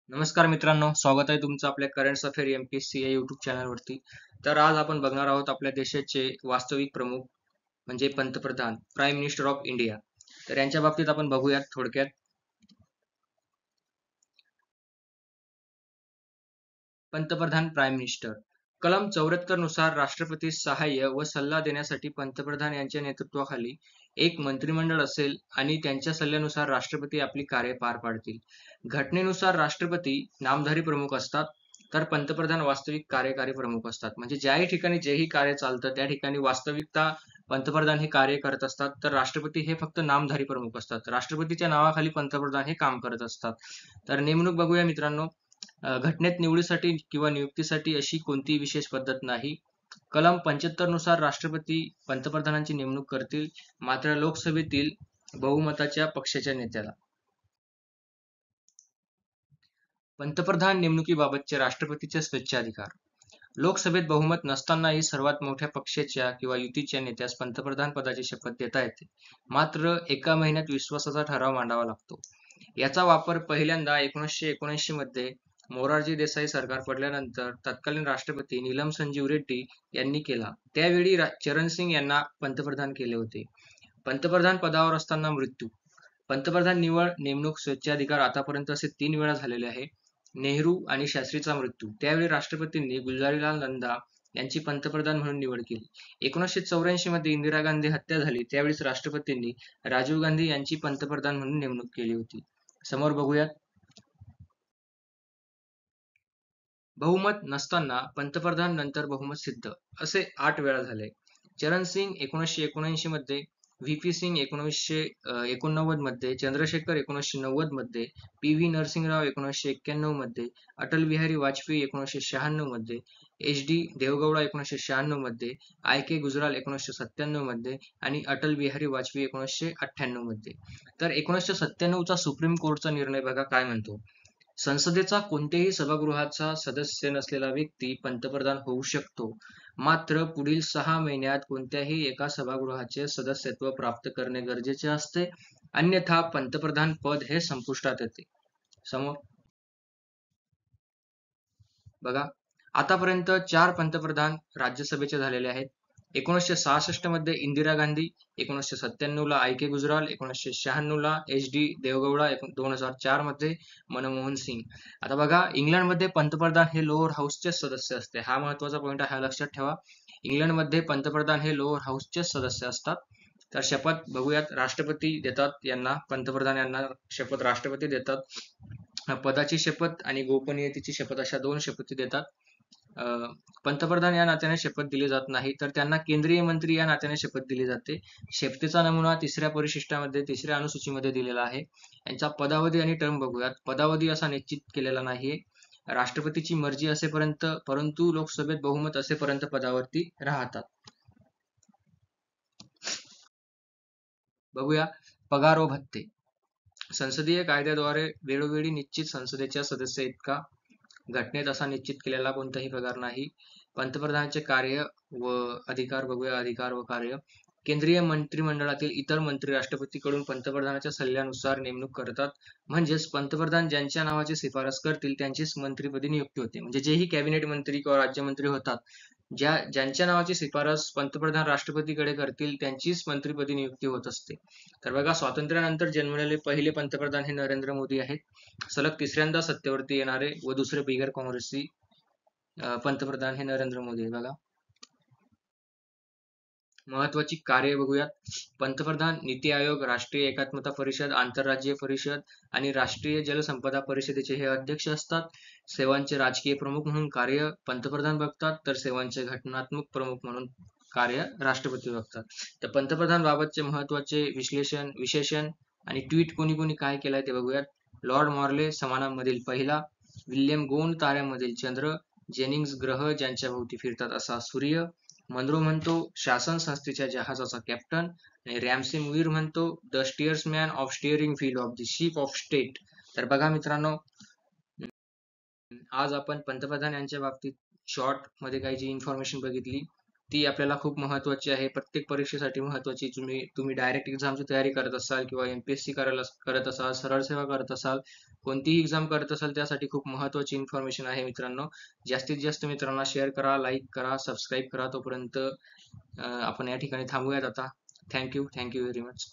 नमस्कार मित्रांनो, स्वागत आहे तुमचं आपल्या करंट अफेअर एमपीएससी या युट्यूब चॅनलवरती. तर आज आपण बघणार आहोत आपल्या देशाचे वास्तविक प्रमुख म्हणजे पंतप्रधान, प्राईम मिनिस्टर ऑफ इंडिया. तर यांच्या बाबतीत आपण बघूयात थोडक्यात. पंतप्रधान प्राईम मिनिस्टर कलम 74 नुसार राष्ट्रपती सहाय्य व सल्ला देण्यासाठी पंतप्रधान यांच्या नेतृत्वाखाली एक मंत्रिमंडळ असेल आणि त्यांच्या सल्ल्यानुसार राष्ट्रपती आपली कार्य पार पाडतील. घटनेनुसार राष्ट्रपती नामधारी प्रमुख असतात, तर पंतप्रधान वास्तविक कार्यकारी प्रमुख असतात. म्हणजे ज्याही ठिकाणी जेही कार्य चालतं त्या ठिकाणी वास्तविकता पंतप्रधान हे कार्य करत असतात, तर राष्ट्रपती हे फक्त नामधारी प्रमुख असतात. राष्ट्रपतीच्या नावाखाली पंतप्रधान हे काम करत असतात. तर नेमणूक बघूया मित्रांनो. घटनेत निवडीसाठी किंवा नियुक्तीसाठी अशी कोणतीही विशेष पद्धत नाही. कलम 75 नुसार राष्ट्रपती पंतप्रधानांची नेमणूक करतील, मात्र लोकसभेतील बहुमताच्या पक्षाच्या नेत्याला. पंतप्रधान नेमणुकीबाबतचे राष्ट्रपतीचे स्वेच्छाधिकार. लोकसभेत बहुमत नसतानाही सर्वात मोठ्या पक्षाच्या किंवा युतीच्या नेत्यास पंतप्रधान पदाची शपथ देता येते. मात्र एका महिन्यात विश्वासाचा ठराव मांडावा लागतो. याचा वापर पहिल्यांदा 1979 मध्ये मोरारजी देसाई सरकार पडल्यानंतर तत्कालीन राष्ट्रपती नीलम संजीव रेड्डी यांनी केला. त्यावेळी चरण सिंग यांना पंतप्रधान केले होते. पंतप्रधान पदावर असताना मृत्यू. पंतप्रधान निवड नेमणूक स्वेच्छाधिकार आतापर्यंत असे 3 वेळा झालेले आहे. नेहरू आणि शास्त्रीचा मृत्यू. त्यावेळी राष्ट्रपतींनी गुलजारीलाल नंदा यांची पंतप्रधान म्हणून निवड केली. 1984 मध्ये इंदिरा गांधी हत्या झाली, त्यावेळीच राष्ट्रपतींनी राजीव गांधी यांची पंतप्रधान म्हणून नेमणूक केली होती. समोर बघूयात. बहुमत नसताना पंतप्रधान नंतर बहुमत सिद्ध असे 8 वेळा झाले. चरण सिंग 1979 मध्ये, व्ही पी सिंग 1989 मध्ये, चंद्रशेखर 1990 मध्ये, पी व्ही नरसिंहराव 1991 मध्ये, अटल बिहारी वाजपेयी 1996 मध्ये, एच डी देवगौडा 1996 मध्ये, आय के गुजराल 1997 मध्ये आणि अटल बिहारी वाजपेयी 1998 मध्ये. तर 1997 चा सुप्रीम कोर्टचा निर्णय बघा काय म्हणतो. संसदेचा कोणत्याही सभागृहाचा सदस्य नसलेला व्यक्ती पंतप्रधान होऊ शकतो, मात्र पुढील 6 महिन्यात कोणत्याही एका सभागृहाचे सदस्यत्व प्राप्त करणे गरजेचे असते, अन्यथा पंतप्रधान पद हे संपुष्टात येते. समोर बघा. आतापर्यंत 4 पंतप्रधान राज्यसभेचे झालेले आहेत. 1966 मध्ये इंदिरा गांधी, 1997 ला आय के गुजराल, 1996 ला एच डी देवगौडा, 2004 मध्ये मनमोहन सिंग. आता बघा, इंग्लंडमध्ये पंतप्रधान हे लोअर हाऊसचे सदस्य असते. हा महत्वाचा पॉईंट आहे, हा लक्षात ठेवा. इंग्लंडमध्ये पंतप्रधान हे लोअर हाऊसचे सदस्य असतात. तर शपथ बघूयात. राष्ट्रपती देतात यांना, पंतप्रधान यांना शपथ राष्ट्रपती देतात. पदाची शपथ आणि गोपनीयतेची शपथ अशा 2 शपथी देतात. पंतप्रधान या नात्याने शपथ दिली जात नाही, तर त्यांना केंद्रीय मंत्री या नात्याने शपथ दिली जाते. शपथेचा नमुना 3ऱ्या परिशिष्टामध्ये 3ऱ्या अनुसूचीमध्ये दिलेला आहे. यांचा पदावधी आणि टर्म बघूयात. पदावधी असा निश्चित केलेला नाहीये. राष्ट्रपतीची मर्जी असेपर्यंत, परंतु लोकसभेत बहुमत असेपर्यंत पदावरती राहतात. बघूया पगार व भत्ते. संसदीय कायद्याद्वारे वेळोवेळी निश्चित संसदेच्या सदस्य इतका घटनेत असा निश्चित केलेला कोणताही पगार नाही. पंतप्रधानाचे कार्य व अधिकार बघूया. अधिकार व कार्य. केंद्रीय मंत्रिमंडळातील इतर मंत्री राष्ट्रपतीकडून पंतप्रधानाच्या सल्ल्यानुसार नेमणूक करतात. म्हणजेच पंतप्रधान ज्यांच्या नावाची शिफारस करतील त्यांचीच मंत्रिपदी नियुक्ती होते. म्हणजे जेही कॅबिनेट मंत्री किंवा राज्यमंत्री होतात, ज्यांच्या नावाची शिफारस पंतप्रधान राष्ट्रपतीकडे करतील त्यांचीच मंत्रिपदी नियुक्ती होत असते. तर बघा, स्वातंत्र्यानंतर जन्मलेले पहिले पंतप्रधान हे नरेंद्र मोदी आहेत. सलग 3ऱ्यांदा सत्तेवरती येणारे व दुसरे बिगर काँग्रेसी पंतप्रधान हे नरेंद्र मोदी आहे. बघा, महत्वाची कार्य बघूयात. पंतप्रधान नीती आयोग, राष्ट्रीय एकात्मता परिषद, आंतरराज्यीय परिषद आणि राष्ट्रीय जलसंपदा परिषदेचे हे अध्यक्ष असतात. सेवांचे राजकीय प्रमुख म्हणून कार्य पंतप्रधान बघतात, तर सेवांचे घटनात्मक प्रमुख म्हणून कार्य राष्ट्रपती बघतात. तर पंतप्रधान बाबतचे महत्वाचे विश्लेषण, विशेषण आणि ट्विट कोणी कोणी काय केलंय ते बघूयात. लॉर्ड मॉर्ले समानांमधील पहिला, विल्यम गोंड ताऱ्यामधील चंद्र, जेनिंग्स ग्रह ज्यांच्या भोवती फिरतात असा सूर्य, मनरो म्हणतो शासन संस्थेच्या जहाजाचा कॅप्टन आणि रॅमसे मुईर म्हणतो the steersman of steering wheel of the ship of state. तर बघा मित्रांनो, आज आपण पंतप्रधान यांच्या बाबतीत शॉर्ट मध्ये काही जी इन्फॉर्मेशन बघितली ती आपल्याला खूप महत्त्वाची आहे. प्रत्येक परीक्षेसाठी महत्त्वाची. तुम्ही डायरेक्ट एक्झामची तयारी करत असाल किंवा एम-पी-एस-सी करत असाल, सरळ सेवा करत असाल, कोणतीही एक्झाम करत असाल त्यासाठी खूप महत्त्वाची इन्फॉर्मेशन आहे मित्रांनो. जास्तीत जास्त मित्रांना शेअर करा, लाईक करा, सबस्क्राईब करा. तोपर्यंत आपण या ठिकाणी थांबूयात आता. Thank you very much.